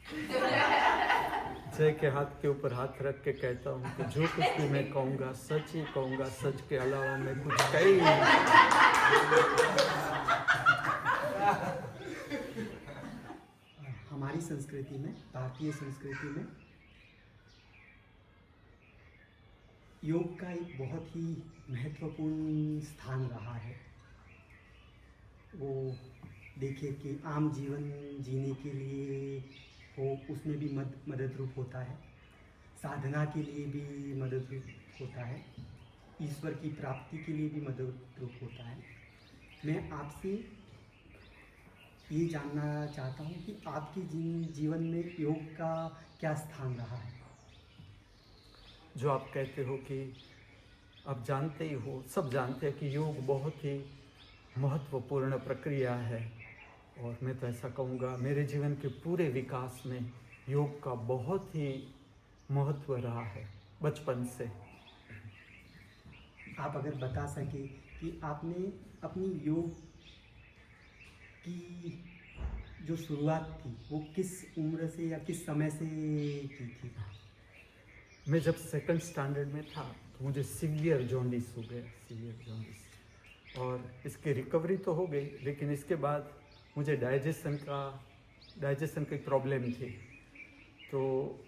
जय के हाथ के ऊपर हाथ रख के कहता हूँ कि जो कुछ भी मैं कहूँगा सच ही कहूँगा, सच के अलावा मैं कुछ कह ही नहीं। हमारी संस्कृति में, भारतीय संस्कृति में योग का एक बहुत ही महत्वपूर्ण स्थान रहा है। वो देखिए कि आम जीवन जीने के लिए हो, उसमें भी मदद रूप होता है, साधना के लिए भी मदद रूप होता है, ईश्वर की प्राप्ति के लिए भी मदद रूप होता है। मैं आपसे ये जानना चाहता हूँ कि आपके जीवन में योग का क्या स्थान रहा है। जो आप कहते हो कि आप जानते ही हो, सब जानते हैं कि योग बहुत ही महत्वपूर्ण प्रक्रिया है, और मैं तो ऐसा कहूँगा मेरे जीवन के पूरे विकास में योग का बहुत ही महत्व रहा है बचपन से। आप अगर बता सके कि आपने अपनी योग की जो शुरुआत थी वो किस उम्र से या किस समय से की थी? मैं जब सेकंड स्टैंडर्ड में था तो मुझे सीवियर जॉन्डिस हो गया, सीवियर जॉन्डिस, और इसकी रिकवरी तो हो गई, लेकिन इसके बाद मुझे डाइजेशन की प्रॉब्लम थी। तो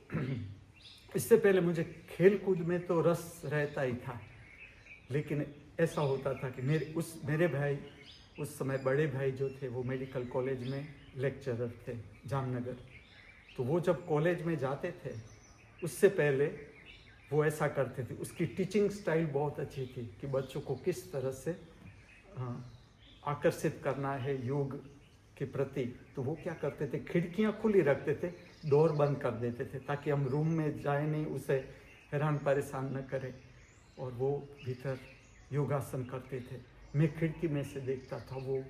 इससे पहले मुझे खेल कूद में तो रस रहता ही था, लेकिन ऐसा होता था कि मेरे भाई, उस समय बड़े भाई जो थे वो मेडिकल कॉलेज में लेक्चरर थे जामनगर। तो वो जब कॉलेज में जाते थे उससे पहले वो ऐसा करते थे, उसकी टीचिंग स्टाइल बहुत अच्छी थी कि बच्चों को किस तरह से आकर्षित करना है योग के प्रति। तो वो क्या करते थे, खिड़कियां खुली रखते थे, डोर बंद कर देते थे ताकि हम रूम में जाए नहीं, उसे हैरान परेशान न करें, और वो भीतर योगासन करते थे। मैं खिड़की में से देखता था। वो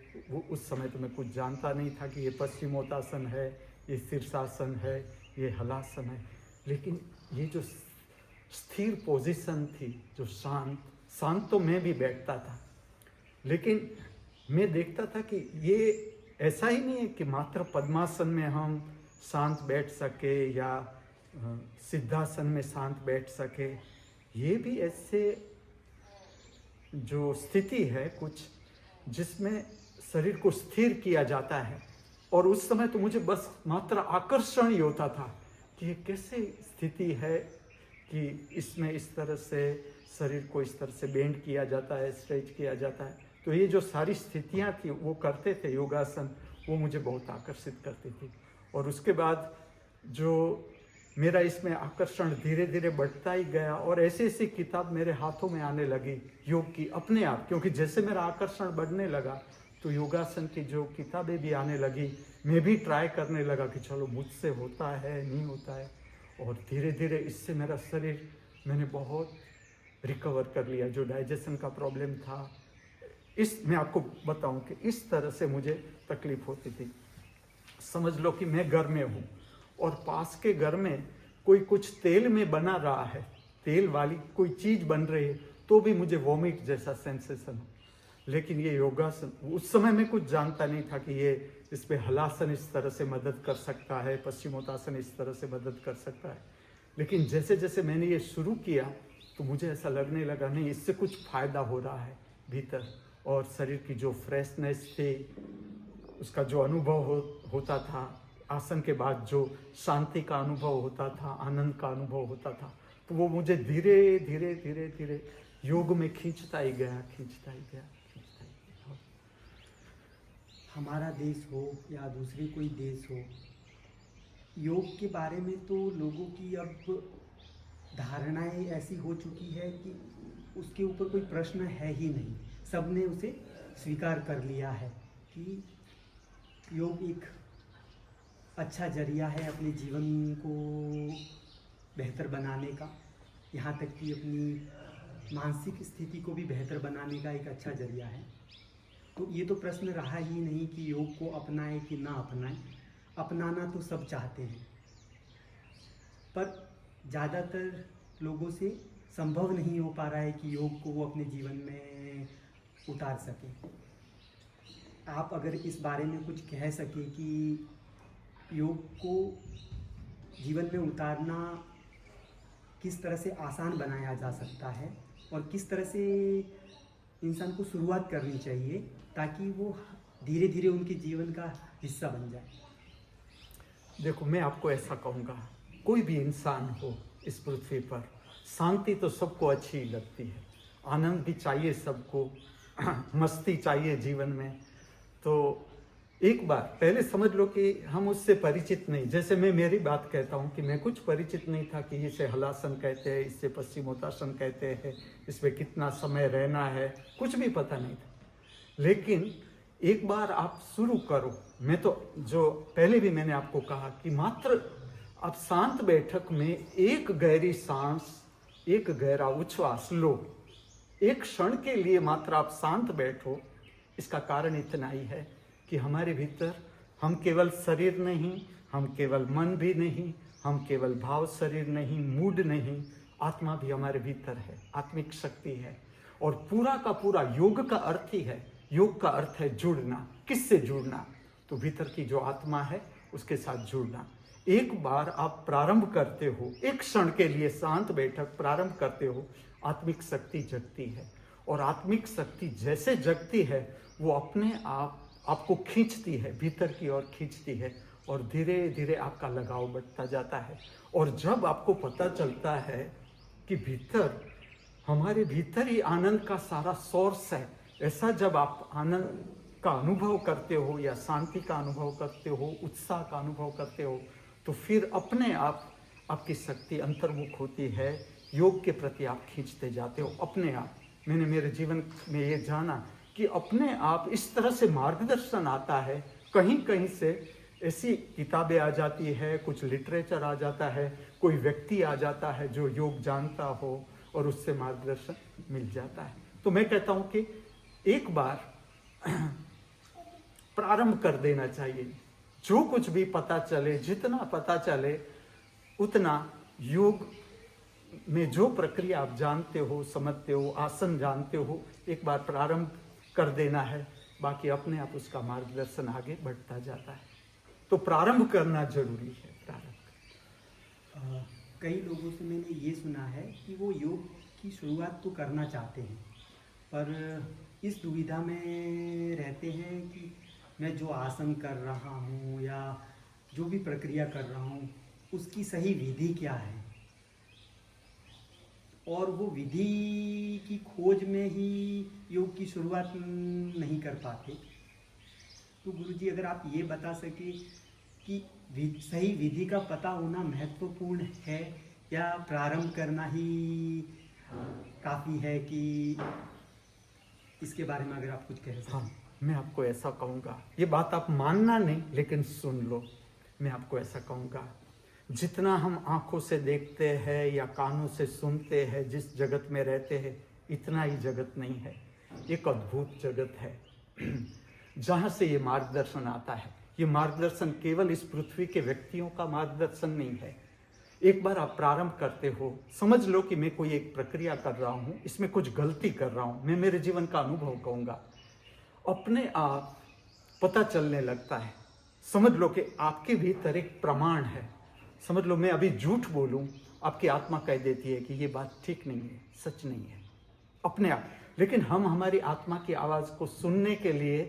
उस समय तो मैं कुछ जानता नहीं था कि ये पश्चिमोत्तासन है, ये शीर्षासन है, ये हलासन है, लेकिन ये जो स्थिर पोजीशन थी, जो शांत तो मैं भी बैठता था, लेकिन मैं देखता था कि ये ऐसा ही नहीं है कि मात्र पद्मासन में हम शांत बैठ सके या सिद्धासन में शांत बैठ सके। ये भी ऐसे जो स्थिति है कुछ जिसमें शरीर को स्थिर किया जाता है, और उस समय तो मुझे बस मात्र आकर्षण ही होता था कि ये कैसे स्थिति है कि इसमें इस तरह से शरीर को इस तरह से बेंड किया जाता है, स्ट्रेच किया जाता है। तो ये जो सारी स्थितियाँ थी वो करते थे योगासन, वो मुझे बहुत आकर्षित करती थी। और उसके बाद जो मेरा इसमें आकर्षण धीरे धीरे बढ़ता ही गया, और ऐसी ऐसी किताब मेरे हाथों में आने लगी योग की अपने आप, क्योंकि जैसे मेरा आकर्षण बढ़ने लगा तो योगासन की जो किताबें भी आने लगी, मैं भी ट्राई करने लगा कि चलो मुझसे होता है नहीं होता है, और धीरे धीरे इससे मेरा शरीर मैंने बहुत रिकवर कर लिया। जो डाइजेशन का प्रॉब्लम था, मैं आपको बताऊं कि इस तरह से मुझे तकलीफ होती थी। समझ लो कि मैं घर में हूँ और पास के घर में कोई कुछ तेल में बना रहा है, तेल वाली कोई चीज़ बन रही है, तो भी मुझे वॉमिट जैसा सेंसेशन हो। लेकिन ये योगासन, उस समय मैं कुछ जानता नहीं था कि ये इस पे हलासन इस तरह से मदद कर सकता है, पश्चिमोत्तासन इस तरह से मदद कर सकता है। लेकिन जैसे जैसे मैंने ये शुरू किया तो मुझे ऐसा लगने लगा नहीं, इससे कुछ फ़ायदा हो रहा है भीतर, और शरीर की जो फ्रेशनेस थी, उसका जो अनुभव होता था, आसन के बाद जो शांति का अनुभव होता था, आनंद का अनुभव होता था, तो वो मुझे धीरे धीरे धीरे धीरे योग में खींचता ही गया, खींचता ही गया, खींचता ही गया। हमारा देश हो या दूसरी कोई देश हो, योग के बारे में तो लोगों की अब धारणाएं ऐसी हो चुकी है कि उसके ऊपर कोई प्रश्न है ही नहीं। सबने उसे स्वीकार कर लिया है कि योग एक अच्छा जरिया है अपने जीवन को बेहतर बनाने का, यहाँ तक कि अपनी मानसिक स्थिति को भी बेहतर बनाने का एक अच्छा जरिया है। तो ये तो प्रश्न रहा ही नहीं कि योग को अपनाएं कि ना अपनाएं। अपनाना तो सब चाहते हैं, पर ज़्यादातर लोगों से संभव नहीं हो पा रहा है कि योग को वो अपने जीवन में उतार सकें। आप अगर इस बारे में कुछ कह सकें कि योग को जीवन में उतारना किस तरह से आसान बनाया जा सकता है और किस तरह से इंसान को शुरुआत करनी चाहिए ताकि वो धीरे धीरे उनके जीवन का हिस्सा बन जाए। देखो, मैं आपको ऐसा कहूँगा, कोई भी इंसान हो इस पृथ्वी पर, शांति तो सबको अच्छी लगती है, आनंद भी चाहिए सबको, मस्ती चाहिए जीवन में। तो एक बार पहले समझ लो कि हम उससे परिचित नहीं, जैसे मैं मेरी बात कहता हूँ कि मैं कुछ परिचित नहीं था कि इसे हलासन कहते हैं, इससे पश्चिमोत्तासन कहते हैं, इसमें कितना समय रहना है, कुछ भी पता नहीं था। लेकिन एक बार आप शुरू करो, मैं तो जो पहले भी मैंने आपको कहा कि मात्र आप शांत बैठक में एक गहरी सांस, एक गहरा उच्छ्वास लो, एक क्षण के लिए मात्र आप शांत बैठो। इसका कारण इतना ही है कि हमारे भीतर हम केवल शरीर नहीं, हम केवल मन भी नहीं, हम केवल भाव शरीर नहीं, मूड नहीं, आत्मा भी हमारे भीतर है, आत्मिक शक्ति है। और पूरा का पूरा योग का अर्थ ही है, योग का अर्थ है जुड़ना। किससे जुड़ना? तो भीतर की जो आत्मा है उसके साथ जुड़ना। एक बार आप प्रारंभ करते हो, एक क्षण के लिए शांत बैठक प्रारंभ करते हो, आत्मिक शक्ति जगती है। और आत्मिक शक्ति जैसे जगती है वो अपने आप आपको खींचती है, भीतर की ओर खींचती है, और धीरे धीरे आपका लगाव बढ़ता जाता है। और जब आपको पता चलता है कि भीतर, हमारे भीतर ही आनंद का सारा सोर्स है, ऐसा जब आप आनंद का अनुभव करते हो या शांति का अनुभव करते हो, उत्साह का अनुभव करते हो, तो फिर अपने आप आपकी शक्ति अंतर्मुख होती है, योग के प्रति आप खींचते जाते हो अपने आप। मैंने मेरे जीवन में ये जाना कि अपने आप इस तरह से मार्गदर्शन आता है, कहीं कहीं से ऐसी किताबें आ जाती है, कुछ लिटरेचर आ जाता है, कोई व्यक्ति आ जाता है जो योग जानता हो और उससे मार्गदर्शन मिल जाता है। तो मैं कहता हूँ कि एक बार प्रारंभ कर देना चाहिए। जो कुछ भी पता चले, जितना पता चले उतना, योग में जो प्रक्रिया आप जानते हो, समझते हो, आसन जानते हो, एक बार प्रारंभ कर देना है, बाकी अपने आप उसका मार्गदर्शन आगे बढ़ता जाता है। तो प्रारंभ करना जरूरी है। प्रारंभ कई लोगों से मैंने ये सुना है कि वो योग की शुरुआत तो करना चाहते हैं पर इस दुविधा में रहते हैं कि मैं जो आसन कर रहा हूँ या जो भी प्रक्रिया कर रहा हूँ उसकी सही विधि क्या है, और वो विधि की खोज में ही योग की शुरुआत नहीं कर पाते। तो गुरुजी, अगर आप ये बता सके कि सही विधि का पता होना महत्वपूर्ण है या प्रारंभ करना ही काफ़ी है, कि इसके बारे में अगर आप कुछ कह सकें। हाँ, मैं आपको ऐसा कहूँगा, ये बात आप मानना नहीं लेकिन सुन लो। मैं आपको ऐसा कहूँगा, जितना हम आँखों से देखते हैं या कानों से सुनते हैं, जिस जगत में रहते हैं, इतना ही जगत नहीं है। एक अद्भुत जगत है जहाँ से ये मार्गदर्शन आता है। ये मार्गदर्शन केवल इस पृथ्वी के व्यक्तियों का मार्गदर्शन नहीं है। एक बार आप प्रारंभ करते हो, समझ लो कि मैं कोई एक प्रक्रिया कर रहा हूँ, इसमें कुछ गलती कर रहा हूँ, मैं मेरे जीवन का अनुभव कहूँगा, अपने आप पता चलने लगता है। समझ लो कि आपके भीतर एक प्रमाण है। समझ लो मैं अभी झूठ बोलूं, आपकी आत्मा कह देती है कि ये बात ठीक नहीं है, सच नहीं है, अपने आप। लेकिन हम हमारी आत्मा की आवाज़ को सुनने के लिए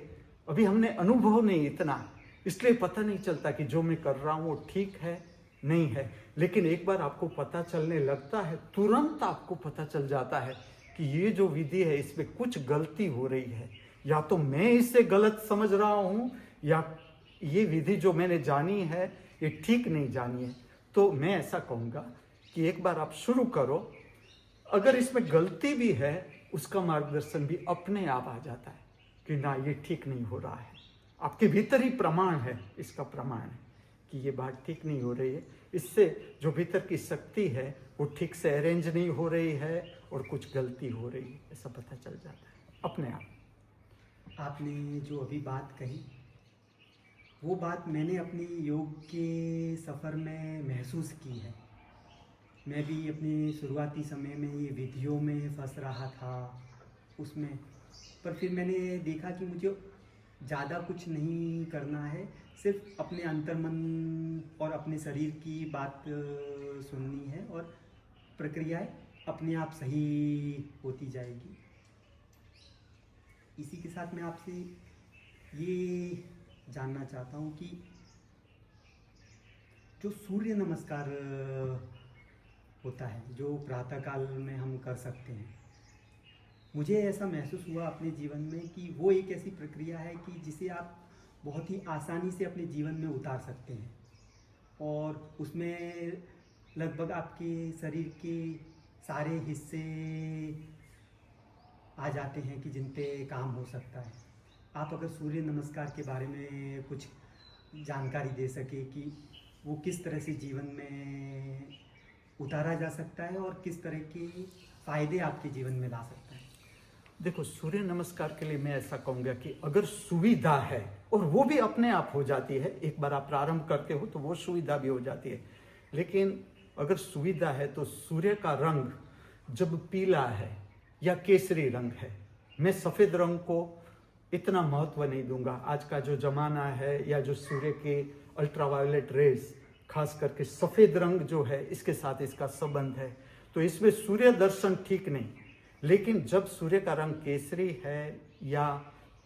अभी हमने अनुभव नहीं इतना, इसलिए पता नहीं चलता कि जो मैं कर रहा हूँ वो ठीक है नहीं है। लेकिन एक बार आपको पता चलने लगता है, तुरंत आपको पता चल जाता है कि ये जो विधि है इसमें कुछ गलती हो रही है, या तो मैं इसे गलत समझ रहा हूँ या ये विधि जो मैंने जानी है ये ठीक नहीं जानी है। तो मैं ऐसा कहूँगा कि एक बार आप शुरू करो, अगर इसमें गलती भी है उसका मार्गदर्शन भी अपने आप आ जाता है कि ना ये ठीक नहीं हो रहा है। आपके भीतर ही प्रमाण है, इसका प्रमाण है कि ये बात ठीक नहीं हो रही है, इससे जो भीतर की शक्ति है वो ठीक से अरेंज नहीं हो रही है और कुछ गलती हो रही है, ऐसा पता चल जाता है अपने आप। आपने जो अभी बात कही वो बात मैंने अपनी योग के सफ़र में महसूस की है। मैं भी अपने शुरुआती समय में ये विधियों में फंस रहा था उसमें, पर फिर मैंने देखा कि मुझे ज़्यादा कुछ नहीं करना है, सिर्फ अपने अंतर्मन और अपने शरीर की बात सुननी है और प्रक्रियाएं अपने आप सही होती जाएगी। इसी के साथ मैं आपसे ये जानना चाहता हूँ कि जो सूर्य नमस्कार होता है, जो प्रातःकाल में हम कर सकते हैं, मुझे ऐसा महसूस हुआ अपने जीवन में कि वो एक ऐसी प्रक्रिया है कि जिसे आप बहुत ही आसानी से अपने जीवन में उतार सकते हैं और उसमें लगभग आपके शरीर के सारे हिस्से आ जाते हैं कि जिन पे काम हो सकता है। आप अगर सूर्य नमस्कार के बारे में कुछ जानकारी दे सके कि वो किस तरह से जीवन में उतारा जा सकता है और किस तरह के फ़ायदे आपके जीवन में ला सकता है। देखो, सूर्य नमस्कार के लिए मैं ऐसा कहूँगा कि अगर सुविधा है, और वो भी अपने आप हो जाती है, एक बार आप प्रारंभ करते हो तो वो सुविधा भी हो जाती है, लेकिन अगर सुविधा है तो सूर्य का रंग जब पीला है या केसरी रंग है, मैं सफ़ेद रंग को इतना महत्व नहीं दूंगा। आज का जो ज़माना है या जो सूर्य के अल्ट्रावायलेट रेज, खास करके सफ़ेद रंग जो है, इसके साथ इसका संबंध है, तो इसमें सूर्य दर्शन ठीक नहीं। लेकिन जब सूर्य का रंग केसरी है या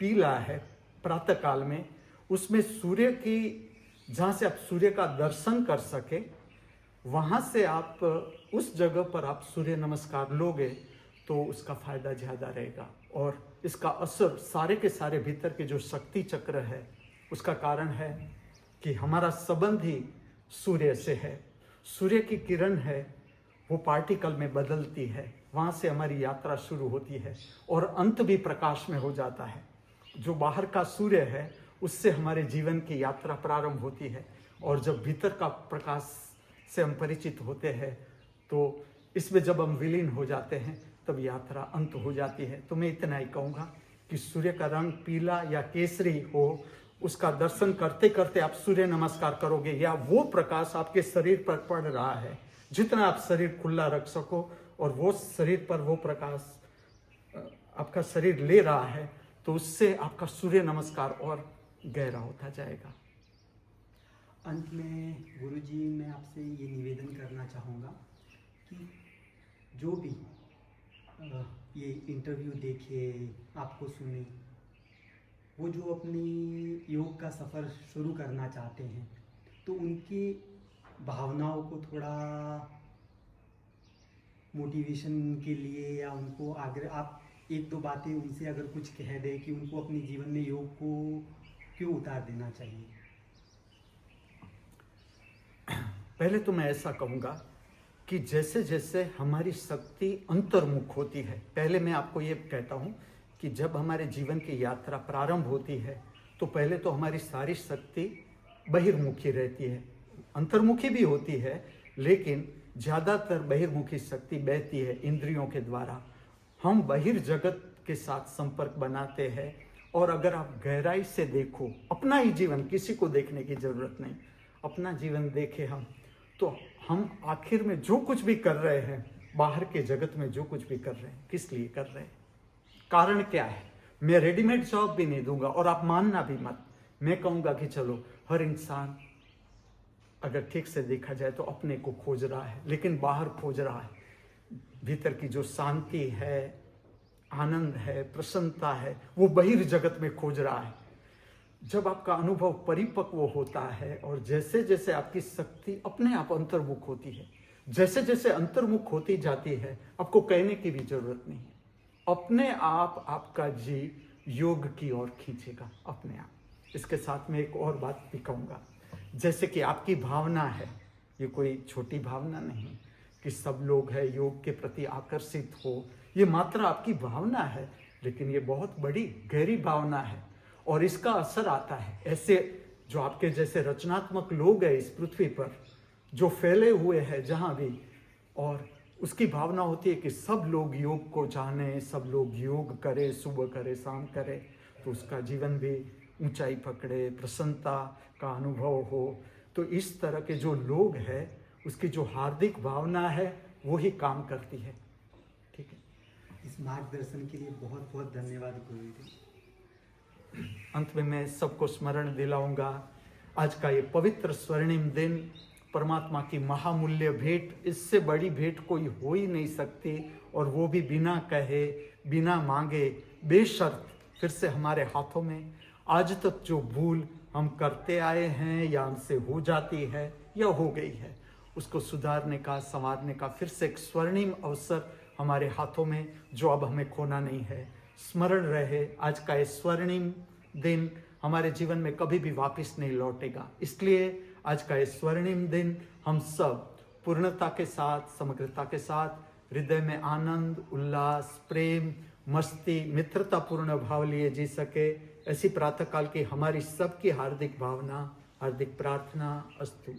पीला है प्रातःकाल में, उसमें सूर्य की, जहाँ से आप सूर्य का दर्शन कर सके, वहाँ से आप उस जगह पर आप सूर्य नमस्कार लोगे तो उसका फ़ायदा ज़्यादा रहेगा और इसका असर सारे के सारे भीतर के जो शक्ति चक्र है उसका कारण है कि हमारा संबंध ही सूर्य से है। सूर्य की किरण है, वो पार्टिकल में बदलती है, वहाँ से हमारी यात्रा शुरू होती है और अंत भी प्रकाश में हो जाता है। जो बाहर का सूर्य है उससे हमारे जीवन की यात्रा प्रारंभ होती है और जब भीतर का प्रकाश से हम परिचित होते हैं तो इसमें जब हम विलीन हो जाते हैं तब यात्रा अंत हो जाती है। तो मैं इतना ही कहूँगा कि सूर्य का रंग पीला या केसरी हो, उसका दर्शन करते करते आप सूर्य नमस्कार करोगे या वो प्रकाश आपके शरीर पर पड़ रहा है, जितना आप शरीर खुला रख सको और वो शरीर पर वो प्रकाश आपका शरीर ले रहा है, तो उससे आपका सूर्य नमस्कार और गहरा होता जाएगा। अंत में गुरुजी, मैं आपसे ये निवेदन करना चाहूँगा कि जो भी ये इंटरव्यू देखे, आपको सुने, वो जो अपनी योग का सफ़र शुरू करना चाहते हैं, तो उनकी भावनाओं को थोड़ा मोटिवेशन के लिए या उनको अगर आप एक दो बातें उनसे अगर कुछ कह दें कि उनको अपने जीवन में योग को क्यों उतार देना चाहिए। पहले तो मैं ऐसा कहूँगा कि जैसे जैसे हमारी शक्ति अंतर्मुख होती है, पहले मैं आपको ये कहता हूँ कि जब हमारे जीवन की यात्रा प्रारंभ होती है तो पहले तो हमारी सारी शक्ति बहिर्मुखी रहती है, अंतर्मुखी भी होती है, लेकिन ज़्यादातर बहिर्मुखी शक्ति बहती है इंद्रियों के द्वारा। हम बहिर्जगत के साथ संपर्क बनाते हैं और अगर आप गहराई से देखो अपना ही जीवन, किसी को देखने की ज़रूरत नहीं, अपना जीवन देखें हम, तो हम आखिर में जो कुछ भी कर रहे हैं, बाहर के जगत में जो कुछ भी कर रहे हैं, किस लिए कर रहे हैं, कारण क्या है। मैं रेडीमेड जॉब भी नहीं दूंगा और आप मानना भी मत। मैं कहूँगा कि चलो, हर इंसान अगर ठीक से देखा जाए तो अपने को खोज रहा है, लेकिन बाहर खोज रहा है। भीतर की जो शांति है, आनंद है, प्रसन्नता है, वो बहिर्जगत में खोज रहा है। जब आपका अनुभव परिपक्व होता है और जैसे जैसे आपकी शक्ति अपने आप अंतर्मुख होती है, जैसे जैसे अंतर्मुख होती जाती है, आपको कहने की भी जरूरत नहीं है, अपने आप आपका जीव योग की ओर खींचेगा अपने आप। इसके साथ में एक और बात भी कहूँगा, जैसे कि आपकी भावना है, ये कोई छोटी भावना नहीं कि सब लोग हैं योग के प्रति आकर्षित हो, ये मात्र आपकी भावना है, लेकिन ये बहुत बड़ी गहरी भावना है और इसका असर आता है ऐसे जो आपके जैसे रचनात्मक लोग हैं इस पृथ्वी पर, जो फैले हुए हैं जहाँ भी, और उसकी भावना होती है कि सब लोग योग को जाने, सब लोग योग करें, सुबह करें, शाम करें, तो उसका जीवन भी ऊंचाई पकड़े, प्रसन्नता का अनुभव हो। तो इस तरह के जो लोग हैं, उसकी जो हार्दिक भावना है वो ही काम करती है। ठीक है, इस मार्गदर्शन के लिए बहुत बहुत धन्यवाद गुरुजी। अंत में मैं सबको स्मरण दिलाऊंगा, आज का ये पवित्र स्वर्णिम दिन परमात्मा की महामूल्य भेंट, इससे बड़ी भेंट कोई हो ही नहीं सकती, और वो भी बिना कहे, बिना मांगे, बेशर्त फिर से हमारे हाथों में। आज तक जो भूल हम करते आए हैं या हमसे हो जाती है या हो गई है, उसको सुधारने का, संवारने का फिर से एक स्वर्णिम अवसर हमारे हाथों में, जो अब हमें खोना नहीं है। स्मरण रहे, आज का ये स्वर्णिम दिन हमारे जीवन में कभी भी वापस नहीं लौटेगा। इसलिए आज का ये स्वर्णिम दिन हम सब पूर्णता के साथ, समग्रता के साथ, हृदय में आनंद, उल्लास, प्रेम, मस्ती, मित्रतापूर्ण भाव लिए जी सके, ऐसी प्रातःकाल की हमारी सबकी हार्दिक भावना, हार्दिक प्रार्थना अस्तु।